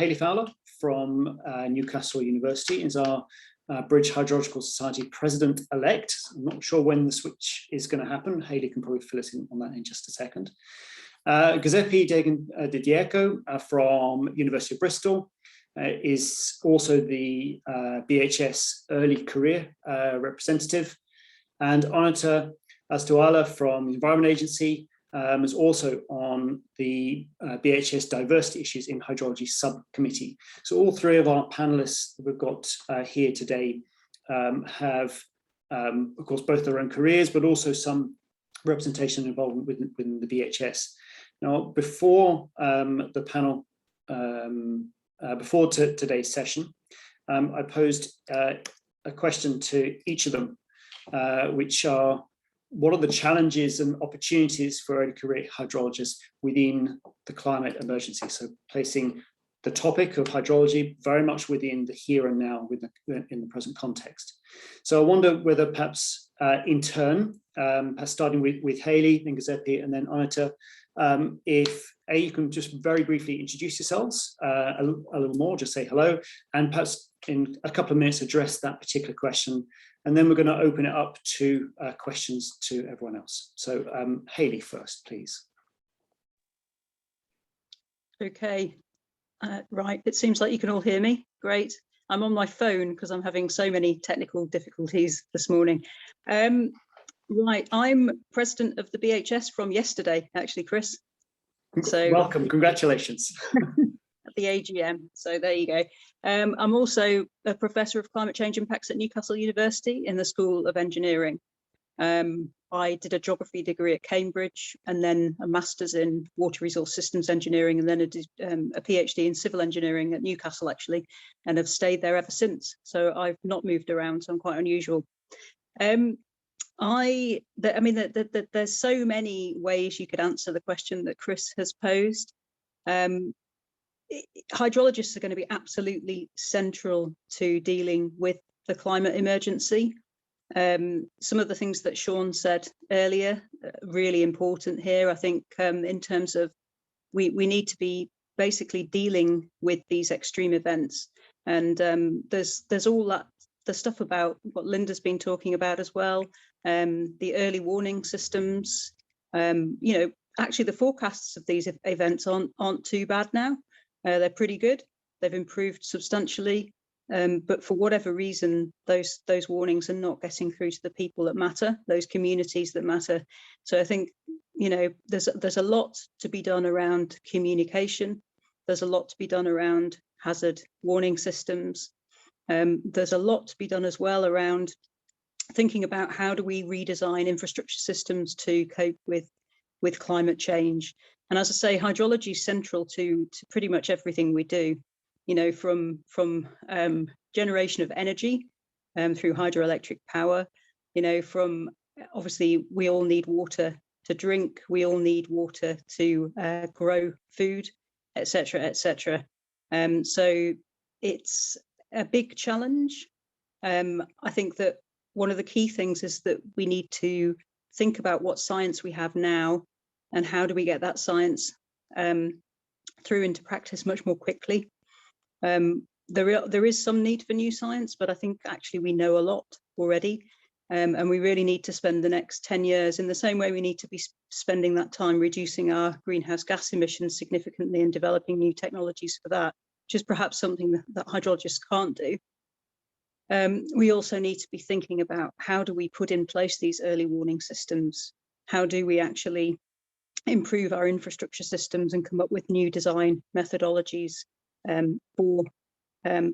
Hayley Fowler from Newcastle University is our British Hydrological Society President-elect. I'm not sure when the switch is going to happen. Hayley can probably fill us in on that in just a second. Giuseppe Degan Dieco from University of Bristol is also the BHS early career representative. And Anita Asadullah from the Environment Agency is also on the BHS diversity issues in hydrology subcommittee. So all three of our panelists that we've got here today have, of course, both their own careers, but also some representation and involvement within the BHS. Now, before the panel, before today's session, I posed a question to each of them, which are, what are the challenges and opportunities for early career hydrologists within the climate emergency? So placing the topic of hydrology very much within the here and now in the present context. So I wonder whether perhaps in turn, perhaps starting with Hayley, then Giuseppe, and then Anita, if you can just very briefly introduce yourselves a little more, just say hello, and perhaps in a couple of minutes address that particular question. And then we're going to open it up to questions to everyone else. So Hayley first, please. Okay, right, it seems like you can all hear me. Great. I'm on my phone because I'm having so many technical difficulties this morning. Right, I'm president of the BHS from yesterday, actually, Chris. So welcome, congratulations. At the AGM, so there you go. I'm also a professor of climate change impacts at Newcastle University in the School of Engineering. I did a geography degree at Cambridge and then a master's in water resource systems engineering, and then a PhD in civil engineering at Newcastle, actually, and have stayed there ever since. So I've not moved around, so I'm quite unusual. I mean, there's so many ways you could answer the question that Chris has posed. Hydrologists are going to be absolutely central to dealing with the climate emergency. Some of the things that Sean said earlier, really important here. I think in terms of we need to be basically dealing with these extreme events. And there's all that, the stuff about what Linda's been talking about as well, the early warning systems. You know, actually the forecasts of these events aren't too bad now. They're pretty good. They've improved substantially, but for whatever reason, those warnings are not getting through to the people that matter, those communities that matter. So I think, you know, there's a lot to be done around communication. There's a lot to be done around hazard warning systems. There's a lot to be done as well around thinking about how do we redesign infrastructure systems to cope with climate change. And as I say, hydrology is central to pretty much everything we do, you know, from generation of energy through hydroelectric power, you know, from obviously we all need water to drink, we all need water to grow food, etc., etc. So it's a big challenge. I think that one of the key things is that we need to think about what science we have now and how do we get that science through into practice much more quickly. There is some need for new science, but I think actually we know a lot already. And we really need to spend the next 10 years in the same way we need to be spending that time reducing our greenhouse gas emissions significantly and developing new technologies for that, which is perhaps something that hydrologists can't do. We also need to be thinking about how do we put in place these early warning systems? How do we actually improve our infrastructure systems and come up with new design methodologies for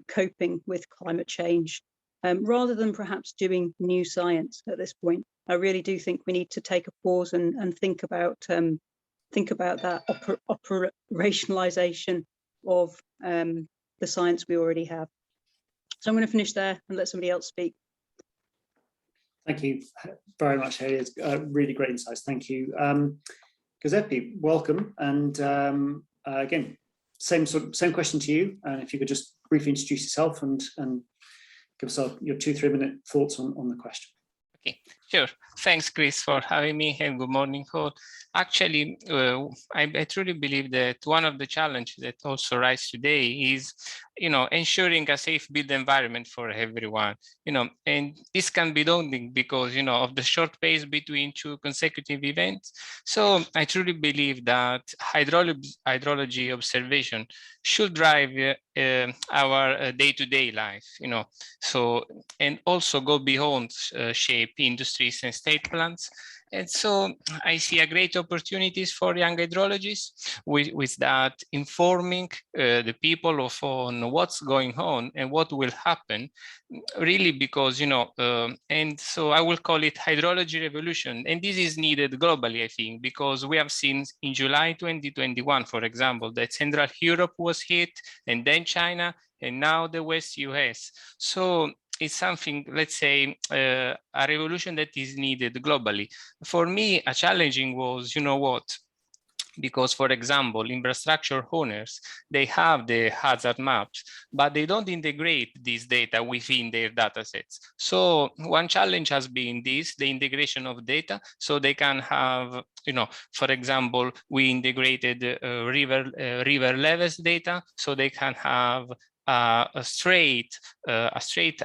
coping with climate change, rather than perhaps doing new science at this point. I really do think we need to take a pause and think about that operationalization of the science we already have. So I'm going to finish there and let somebody else speak. Thank you very much, Hayley. It's really great insights. Thank you. Giuseppe, welcome. And again, same question to you. And if you could just briefly introduce yourself and give us your 2-3 minute thoughts on the question. Okay, Sure. Thanks, Chris, for having me, and good morning, all. Actually, I truly believe that one of the challenges that also rise today is, ensuring a safe build environment for everyone, and this can be daunting because, of the short pace between two consecutive events. So I truly believe that hydrology observation should drive our day-to-day life, so, and also go beyond shape industries and state plans. And so I see a great opportunities for young hydrologists with that informing the people on what's going on and what will happen, really, because, and so I will call it hydrology revolution. And this is needed globally, I think, because we have seen in July 2021, for example, that Central Europe was hit, and then China, and now the West US. So it's something, let's say, a revolution that is needed globally. For me, a challenging was, because, for example, infrastructure owners, they have the hazard maps, but they don't integrate this data within their data sets. So one challenge has been the integration of data, so they can have, for example, we integrated river levels data, so they can have a straight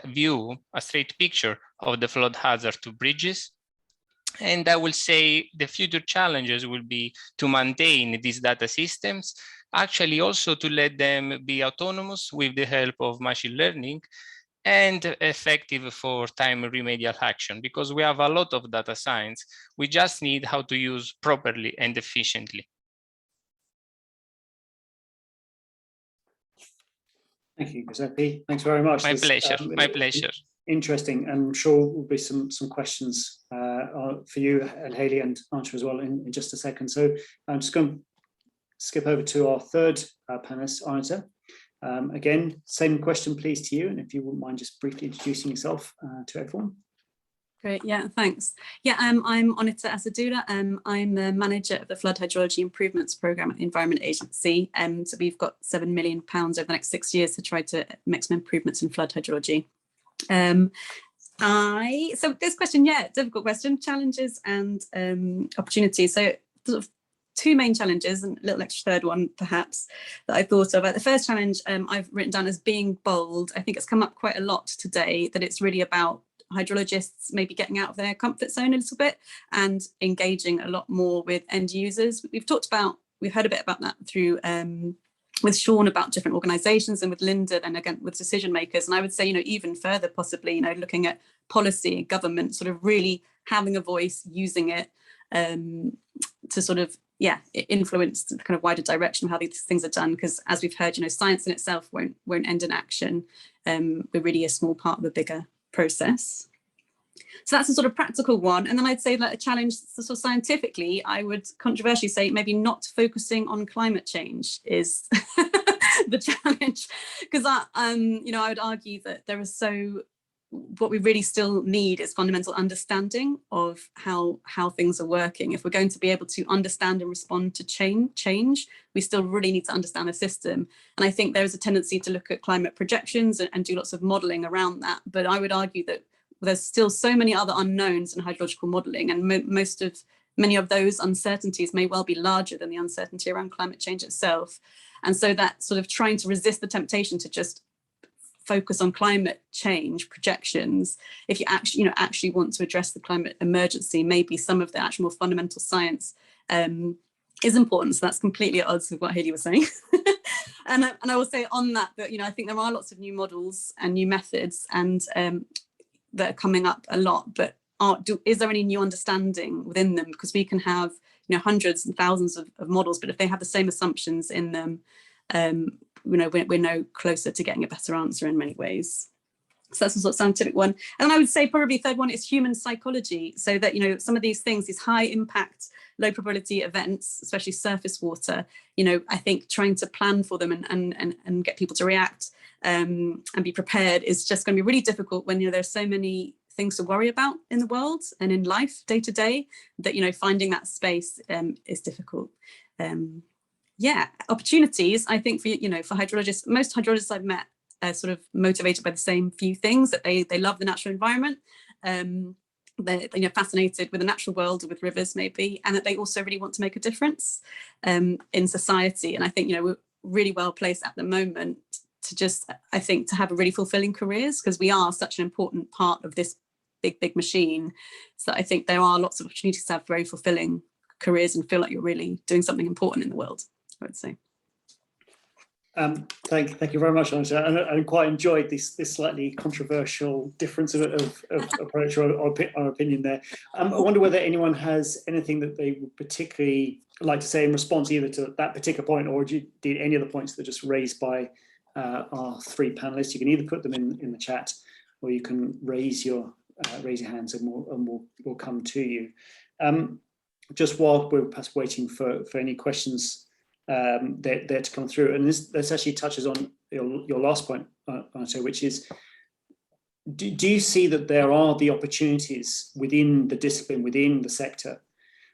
view, a straight picture of the flood hazard to bridges. And I will say the future challenges will be to maintain these data systems, actually also to let them be autonomous with the help of machine learning, and effective for time remedial action, because we have a lot of data science. We just need how to use properly and efficiently. Thank you, Giuseppe. Thanks very much. My pleasure. My pleasure. Interesting, and I'm sure will be some questions for you and Hayley and Anita as well in just a second. So I'm just going to skip over to our third panelist, Anita. Again, same question, please, to you, and if you wouldn't mind just briefly introducing yourself to everyone. Great, yeah, thanks. Yeah, I'm Anita Asadullah. I'm the manager of the Flood Hydrology Improvements Programme at the Environment Agency. So we've got £7 million over the next 6 years to try to make some improvements in flood hydrology. So this question, yeah, difficult question, challenges and opportunities. So sort of two main challenges and a little extra third one perhaps that I thought of. The first challenge I've written down as being bold. I think it's come up quite a lot today, that it's really about hydrologists maybe getting out of their comfort zone a little bit and engaging a lot more with end users. We've heard a bit about that through with Sean about different organisations, and with Linda, and again with decision makers. And I would say, even further possibly, looking at policy, government, sort of really having a voice, using it to sort of, influence the kind of wider direction of how these things are done. Because as we've heard, science in itself won't end in action. We're really a small part of a bigger process. So that's a sort of practical one. And then I'd say that a challenge sort of scientifically, I would controversially say maybe not focusing on climate change is the challenge, because I would argue that what we really still need is fundamental understanding of how things are working. If we're going to be able to understand and respond to change, we still really need to understand the system. And I think there is a tendency to look at climate projections and do lots of modelling around that. But I would argue that there's still so many other unknowns in hydrological modelling, and many of those uncertainties may well be larger than the uncertainty around climate change itself. And so that sort of trying to resist the temptation to just focus on climate change projections, if you actually want to address the climate emergency, maybe some of the actual more fundamental science is important. So that's completely at odds with what Hayley was saying. and I will say on that, I think there are lots of new models and new methods and that are coming up a lot, but is there any new understanding within them? Because we can have hundreds and thousands of models, but if they have the same assumptions in them, we're no closer to getting a better answer in many ways. So that's a sort of scientific one. And then I would say probably third one is human psychology. So that, some of these things, these high impact, low probability events, especially surface water, I think trying to plan for them and get people to react and be prepared is just going to be really difficult when, there's so many things to worry about in the world and in life day to day that, finding that space is difficult. Opportunities, I think for hydrologists, most hydrologists I've met are sort of motivated by the same few things, that they love the natural environment. they're fascinated with the natural world, or with rivers maybe, and that they also really want to make a difference in society. And I think, we're really well placed at the moment to just, I think, to have a really fulfilling careers, because we are such an important part of this big machine. So I think there are lots of opportunities to have very fulfilling careers and feel like you're really doing something important in the world, I would say. Thank you very much, Anita. I quite enjoyed this slightly controversial difference of approach or opinion there. I wonder whether anyone has anything that they would particularly like to say in response either to that particular point, or did any of the points that are just raised by our three panelists. You can either put them in the chat, or you can raise your hands, and we'll come to you. Just while we're perhaps waiting for any questions there to come through, and this actually touches on your last point, Anita, which is, do you see that there are the opportunities within the discipline, within the sector,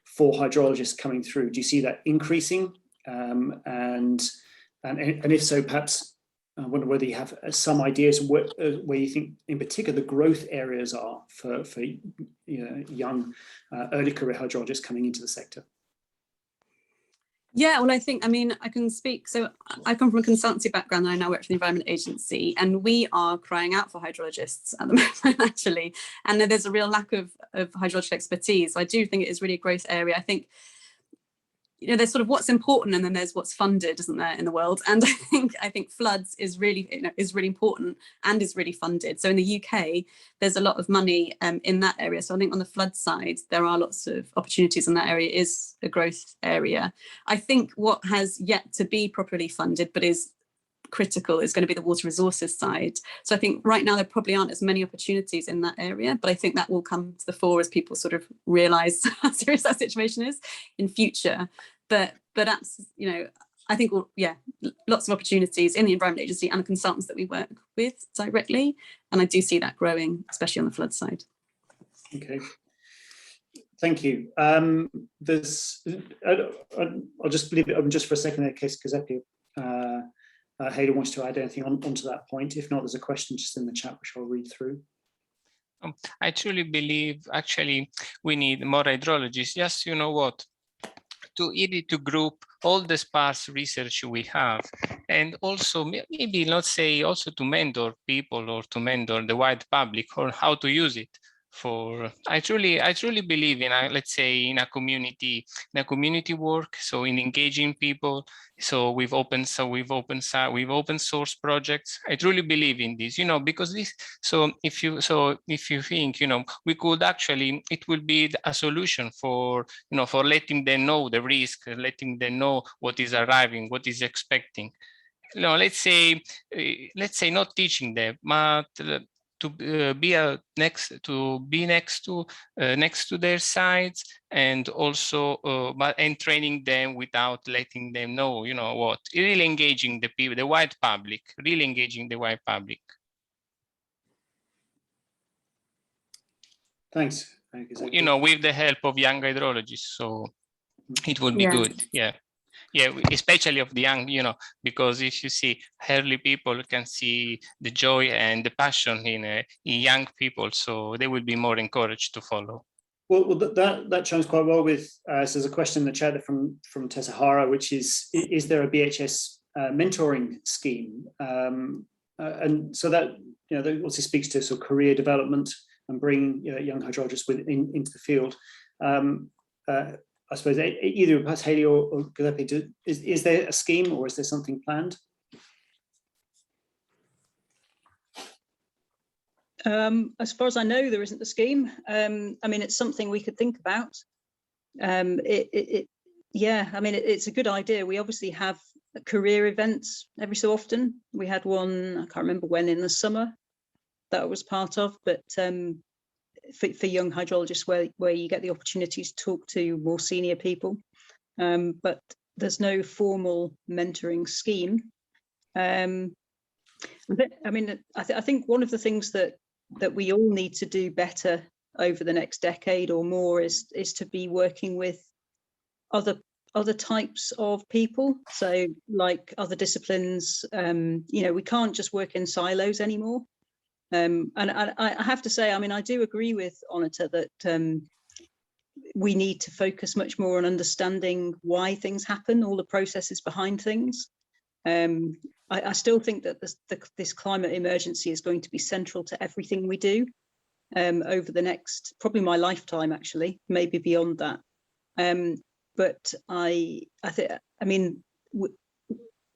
for hydrologists coming through? Do you see that increasing? And if so, perhaps I wonder whether you have some ideas where you think, in particular, the growth areas are for young early career hydrologists coming into the sector. Yeah, well, I can speak. So I come from a consultancy background, and I now work for the Environment Agency, and we are crying out for hydrologists at the moment, actually. And there's a real lack of hydrological expertise. So I do think it is really a growth area. I think, there's sort of what's important, and then there's what's funded, isn't there, in the world? And I think floods is really important and is really funded. So in the UK, there's a lot of money in that area. So I think on the flood side, there are lots of opportunities, and that area is a growth area. I think what has yet to be properly funded, but is critical, is going to be the water resources side. So I think right now there probably aren't as many opportunities in that area, but I think that will come to the fore as people sort of realise how serious that situation is in future. But that's, I think, lots of opportunities in the Environment Agency and the consultants that we work with directly, and I do see that growing, especially on the flood side. Okay. Thank you. I'll just leave it open just for a second in case Giuseppe Hayley wants to add anything onto that point. If not, there's a question just in the chat which I'll read through. I truly believe actually we need more hydrologists. Just, to group all the sparse research we have, and also maybe not say also to mentor people or to mentor the wide public on how to use it. I truly believe in let's say in a community work, so in engaging people, so we've open source projects. I truly believe in this, because this, so if you think, we could actually, it will be a solution for for letting them know the risk, letting them know what is arriving, what is expecting. Let's say not teaching them, but to be next to their sides, and also and training them without letting them know, really engaging the people, the wide public, really engaging the wide public. Thanks. With the help of young hydrologists, so it would be good. Yeah, especially of the young, because if you see early people can see the joy and the passion in young people, so they will be more encouraged to follow. Well, that chimes quite well with, so there's a question in the chat from Tessa Hara, which is there a BHS mentoring scheme? And so that, that also speaks to sort of career development and bringing young hydrologists into the field. I suppose either perhaps Hayley or Giuseppe, is there a scheme, or is there something planned? As far as I know, there isn't a scheme. It's something we could think about. It's a good idea. We obviously have career events every so often. We had one, I can't remember when, in the summer that I was part of, but for young hydrologists where you get the opportunity to talk to more senior people, but there's no formal mentoring scheme. I think one of the things that we all need to do better over the next decade or more is to be working with other types of people, so like other disciplines. We can't just work in silos anymore. And I have to say, I mean, I do agree with Anita that we need to focus much more on understanding why things happen, all the processes behind things. I still think that this climate emergency is going to be central to everything we do over the next, probably my lifetime, actually, maybe beyond that. But I mean,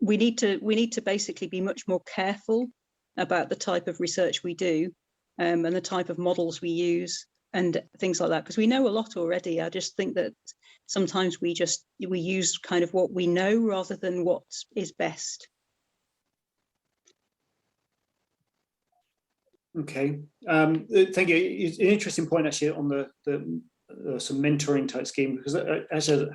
we need to basically be much more careful about the type of research we do and the type of models we use and things like that, because we know a lot already. I just think that sometimes we use kind of what we know rather than what is best. Okay, thank you. It's an interesting point actually on the some mentoring type scheme, because actually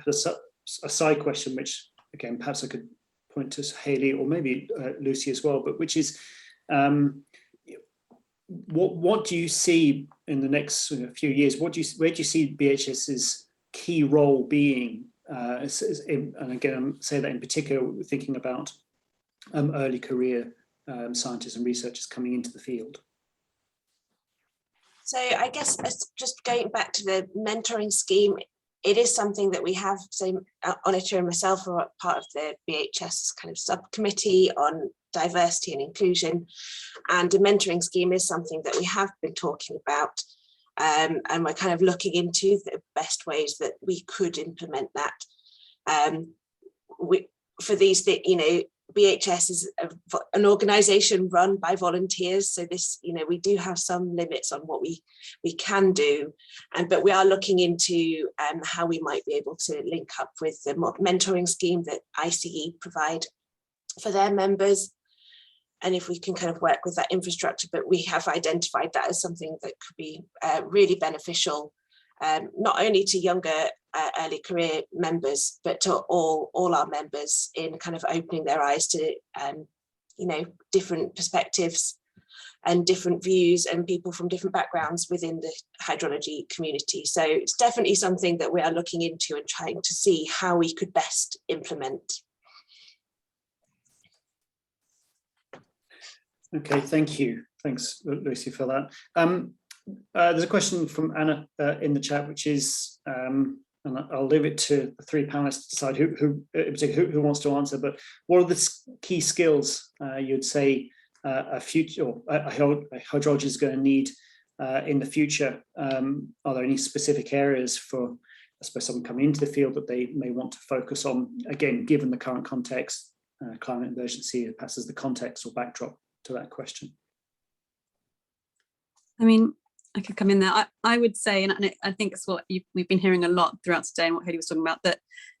a side question, which again perhaps I could point to Hayley or maybe Lucy as well, but which is what do you see in the next few years? Where do you see BHS's key role being? And again, I'm saying that in particular, thinking about early career scientists and researchers coming into the field. So I guess just going back to the mentoring scheme, it is something that we have, so Anita and myself are part of the BHS kind of subcommittee on diversity and inclusion, and a mentoring scheme is something that we have been talking about, and we're kind of looking into the best ways that we could implement that. For these, BHS is an organisation run by volunteers, so this, we do have some limits on what we can do, but we are looking into how we might be able to link up with the mentoring scheme that ICE provide for their members, and if we can kind of work with that infrastructure. But we have identified that as something that could be really beneficial, not only to younger early career members, but to all our members, in kind of opening their eyes to different perspectives and different views and people from different backgrounds within the hydrology community. So it's definitely something that we are looking into and trying to see how we could best implement. Okay, thank you. Thanks, Lucy, for that. There's a question from Anna in the chat, which is, and I'll leave it to the three panelists to decide who wants to answer, but what are the key skills you'd say a hydrologist is going to need in the future? Are there any specific areas for, I suppose, someone coming into the field that they may want to focus on, again, given the current context, climate emergency passes the context or backdrop to that question? I mean, I could come in there. I would say, and I think it's what we've been hearing a lot throughout today and what Hayley was talking about, that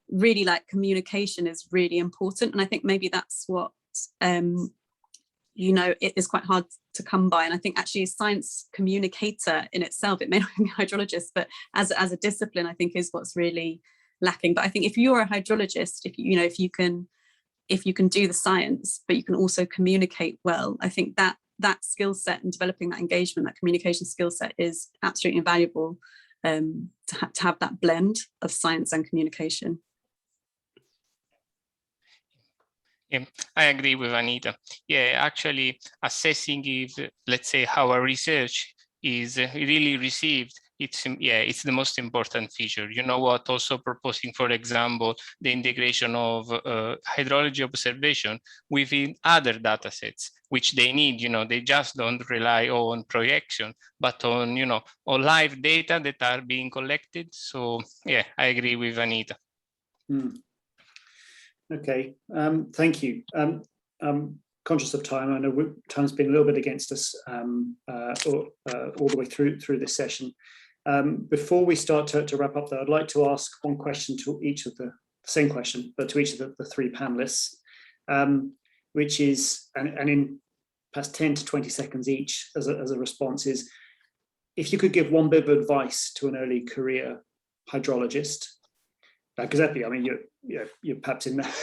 really communication is really important. And I think maybe that's what, it is quite hard to come by. And I think actually a science communicator in itself, it may not be a hydrologist, but as a discipline, I think is what's really lacking. But I think if you're a hydrologist, if you can do the science, but you can also communicate well, I think that skill set and developing that engagement, that communication skill set is absolutely invaluable to have that blend of science and communication. Yeah, I agree with Anita. Yeah, actually assessing if, let's say, how our research is really received, it's the most important feature. You know what, also proposing, for example, the integration of hydrology observation within other data sets, which they need, they just don't rely on projection, but on, on live data that are being collected. So yeah, I agree with Anita. Okay, thank you. Conscious of time, I know time's been a little bit against us all the way through this session. Before we start to wrap up, though, I'd like to ask one question to each of the same question, but to each of the three panelists, which is, and in past 10 to 20 seconds each as a response, is if you could give one bit of advice to an early career hydrologist. Giuseppe, I mean, you're perhaps in that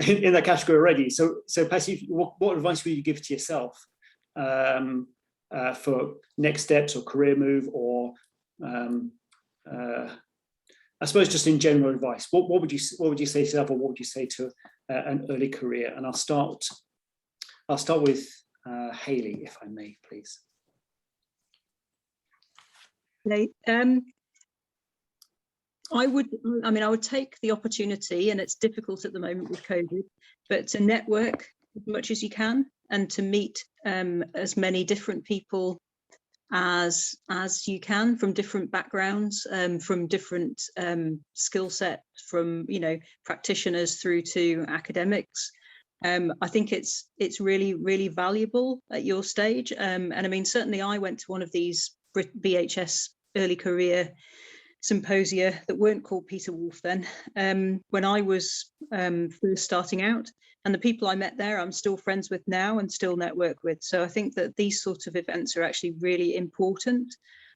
in that category already. So perhaps what advice would you give to yourself for next steps or career move, or I suppose just in general advice? What would you say to yourself, or what would you say to an early career? And I'll start with Hayley, if I may, please. Okay. I would take the opportunity, and it's difficult at the moment with COVID, but to network as much as you can and to meet as many different people as you can, from different backgrounds, from different skill set, from practitioners through to academics. I think it's really, really valuable at your stage. And I mean, certainly I went to one of these BHS early career symposia that weren't called Peter Wolf then, when I was first starting out, and the people I met there I'm still friends with now and still network with. So I think that these sorts of events are actually really important,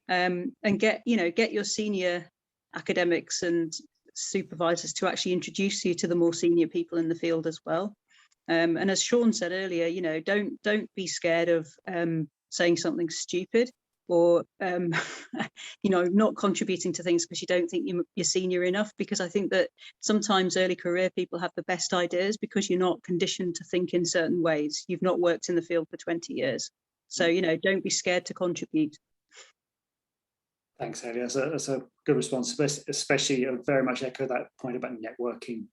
and get your senior academics and supervisors to actually introduce you to the more senior people in the field as well. And as Sean said earlier, don't be scared of saying something stupid, or not contributing to things because you don't think you're senior enough, because I think that sometimes early career people have the best ideas because you're not conditioned to think in certain ways. You've not worked in the field for 20 years. So, don't be scared to contribute. Thanks, Hayley. That's a good response, especially very much echo that point about networking.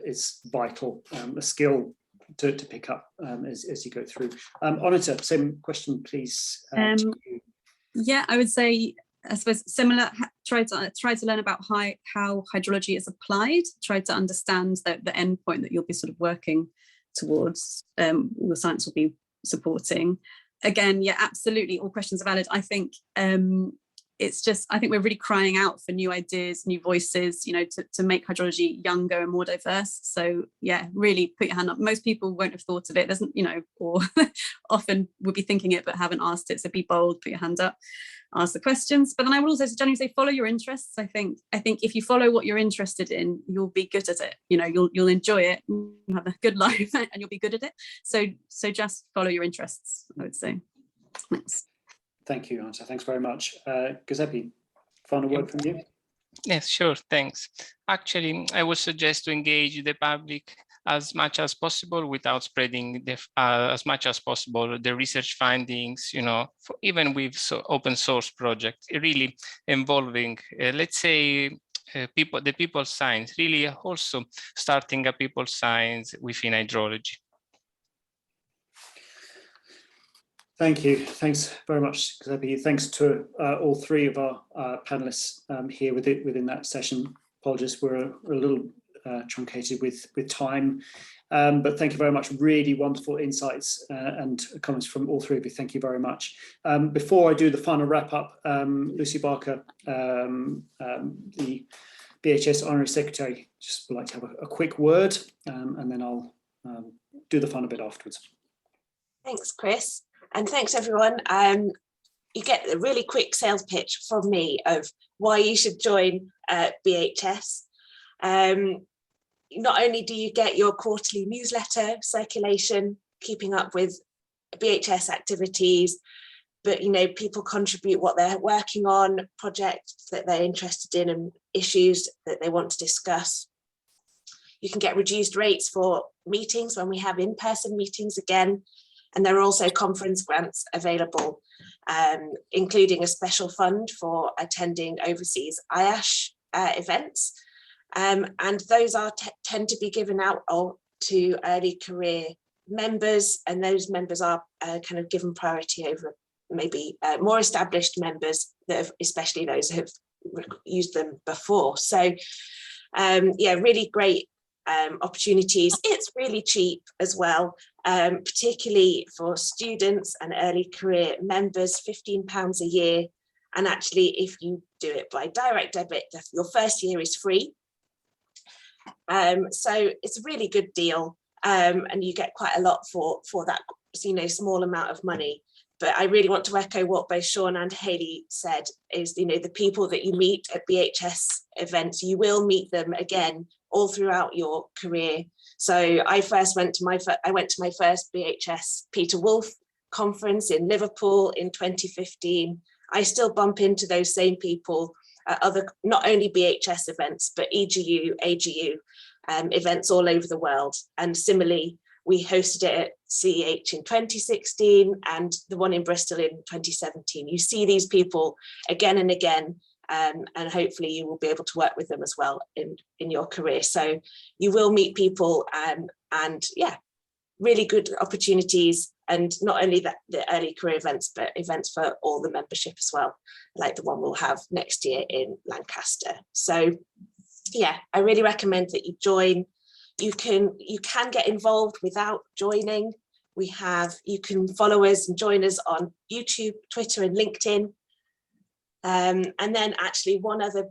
It's vital, a skill to pick up as you go through. Anita, same question, please. Yeah, I would say, I suppose similar. Try to learn about how hydrology is applied. Try to understand the end point that you'll be sort of working towards. The science will be supporting. Again, yeah, absolutely, all questions are valid. I think it's just, I think we're really crying out for new ideas, new voices, to make hydrology younger and more diverse. So yeah, really put your hand up. Most people won't have thought of it, or often would be thinking it but haven't asked it. So be bold, put your hand up, ask the questions. But then I would also generally say follow your interests. I think if you follow what you're interested in, you'll be good at it. You'll enjoy it, you'll have a good life, and you'll be good at it. So just follow your interests, I would say. Thanks. Thank you, Anita. Thanks very much. Giuseppe, final word from you? Yes, sure, thanks. Actually, I would suggest to engage the public as much as possible without spreading as much as possible the research findings, even with open source projects, really involving, let's say, the people's science, really also starting a people's science within hydrology. Thank you. Thanks very much, Giuseppe. Thanks to all three of our panelists here within that session. Apologies, we're a little truncated with time, but thank you very much. Really wonderful insights and comments from all three of you. Thank you very much. Before I do the final wrap up, Lucy Barker, the BHS Honorary Secretary, just would like to have a quick word, and then I'll do the final bit afterwards. Thanks, Chris. And thanks, everyone. You get a really quick sales pitch from me of why you should join BHS. Not only do you get your quarterly newsletter circulation, keeping up with BHS activities, but people contribute what they're working on, projects that they're interested in, and issues that they want to discuss. You can get reduced rates for meetings when we have in-person meetings again. And there are also conference grants available, including a special fund for attending overseas IASH events. And those tend to be given out to early career members, and those members are kind of given priority over maybe more established members, especially those who have used them before. So yeah, really great opportunities. It's really cheap as well, particularly for students and early career members, £15 a year. And actually, if you do it by direct debit, your first year is free. So it's a really good deal, and you get quite a lot for that small amount of money. But I really want to echo what both Sean and Hayley said, is the people that you meet at BHS events, you will meet them again all throughout your career. So I went to my first BHS Peter Wolf conference in Liverpool in 2015. I still bump into those same people at other, not only BHS events, but EGU, AGU events all over the world. And similarly, we hosted it at UKCEH in 2016 and the one in Bristol in 2017. You see these people again and again, and hopefully you will be able to work with them as well in your career. So you will meet people, and yeah, really good opportunities, and not only that, the early career events, but events for all the membership as well, like the one we'll have next year in Lancaster. So yeah, I really recommend that you join. You can get involved without joining. You can follow us and join us on YouTube, Twitter and LinkedIn. And then actually one other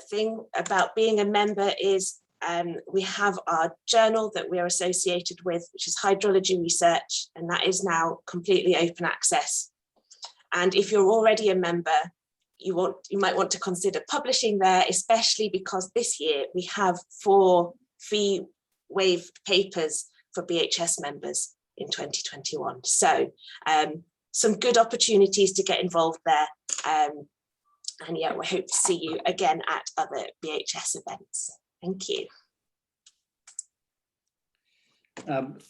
thing about being a member is we have our journal that we are associated with, which is Hydrology Research, and that is now completely open access. And if you're already a member, you might want to consider publishing there, especially because this year we have 4 fee waived papers for BHS members in 2021. So some good opportunities to get involved there. And yeah, we hope to see you again at other BHS events. Thank you.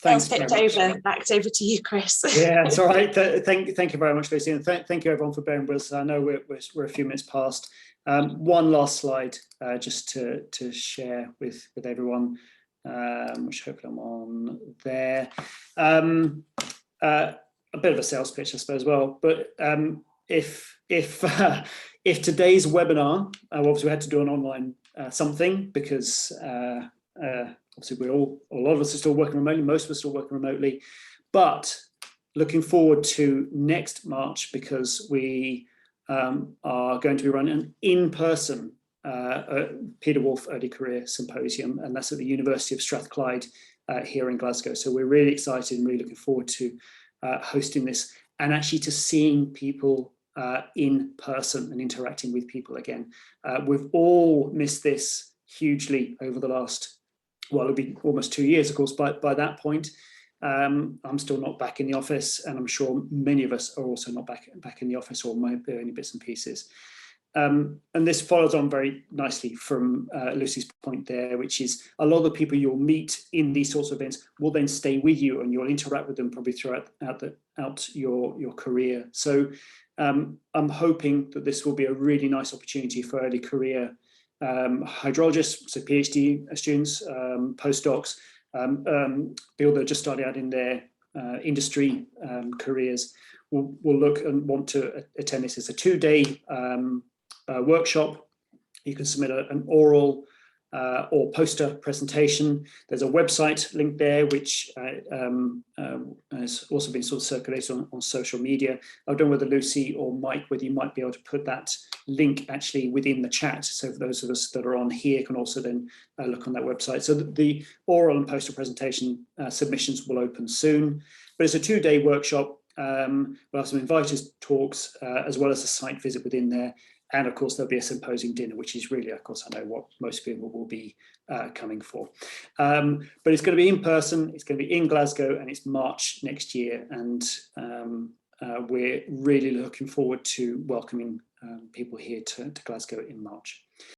Thanks very much. Back over to you, Chris. Yeah, it's all right. Thank you very much, Lucy, and thank you everyone for bearing with us. I know we're a few minutes past. One last slide just to share with everyone, which hopefully I'm on there. A bit of a sales pitch, I suppose, well, but if today's webinar, obviously we had to do an online something because obviously a lot of us are still working remotely, most of us are still working remotely, but looking forward to next March because we are going to be running an in-person Peter Wolf Early Career Symposium, and that's at the University of Strathclyde here in Glasgow. So we're really excited and really looking forward to hosting this and actually to seeing people in person and interacting with people again. We've all missed this hugely over the last, well, it'll be almost 2 years, of course, by that point. I'm still not back in the office, and I'm sure many of us are also not back in the office, or might be only bits and pieces. And this follows on very nicely from Lucy's point there, which is a lot of the people you'll meet in these sorts of events will then stay with you, and you'll interact with them probably throughout your career. So I'm hoping that this will be a really nice opportunity for early career hydrologists, so PhD students, postdocs, people that are just starting out in their industry careers will look and want to attend this. It's a 2-day workshop. You can submit an oral or poster presentation. There's a website link there, which has also been sort of circulated on social media. I don't know whether Lucy or Mike, whether you might be able to put that link actually within the chat. So for those of us that are on here can also then look on that website. So the oral and poster presentation submissions will open soon, but it's a 2-day workshop. We'll have some inviters talks as well as a site visit within there. And of course, there'll be a symposium dinner, which is really, of course, I know what most people will be coming for. But it's going to be in person, it's going to be in Glasgow, and it's March next year. And we're really looking forward to welcoming people here to Glasgow in March.